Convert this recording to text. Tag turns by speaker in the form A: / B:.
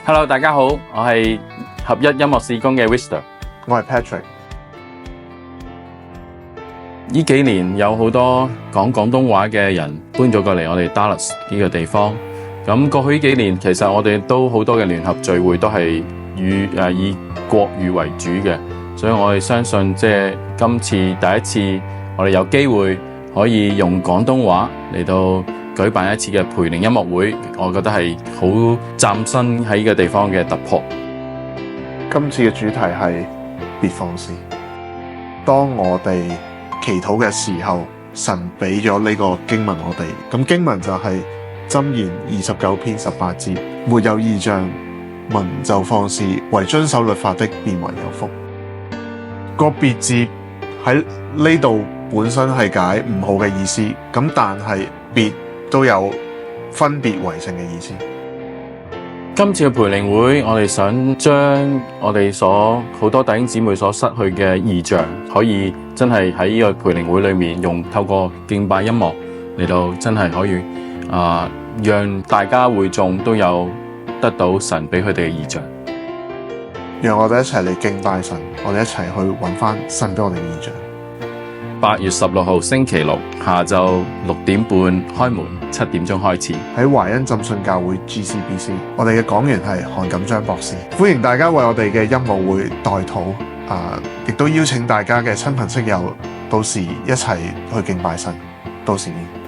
A: Hello， 大家好，我係合一音樂事工嘅 Wister，
B: 我係 Patrick。
A: 呢幾年有好多講廣東話嘅人搬咗過嚟我哋 Dallas 呢個地方。咁過去呢幾年，其實我哋都好多嘅聯合聚會都係以國語為主嘅，所以我哋相信即係今次第一次我哋有機會可以用廣東話嚟到舉辦一次嘅培靈音樂會，我覺得係好嶄新喺呢個地方嘅突破。
B: 今次嘅主題係別放肆。當我哋祈禱嘅時候，神俾咗呢個經文我哋。咁經文就係箴言29篇18節，沒有異象，民就放肆，為遵守律法的便為有福。個別字喺呢度本身係解唔好嘅意思，咁但係別都有分別為聖嘅意思。
A: 今次嘅培靈會，我哋想將我哋好多弟兄姊妹所失去嘅異象，可以真係喺呢個培靈會裏面透過敬拜音樂嚟到真係可以讓大家會眾都有得到神俾佢哋嘅異象。
B: 讓我哋一齊嚟敬拜神，我哋一齊去揾翻神俾我哋嘅異象。
A: 8月16號星期六下晝6點半開門，7點鐘開始。
B: 喺華恩浸信教會 GCBC， 我哋嘅講員係韓錦章博士，歡迎大家為我哋嘅音樂會代禱，亦都邀請大家嘅親朋戚友到時一齊去敬拜神，到時見。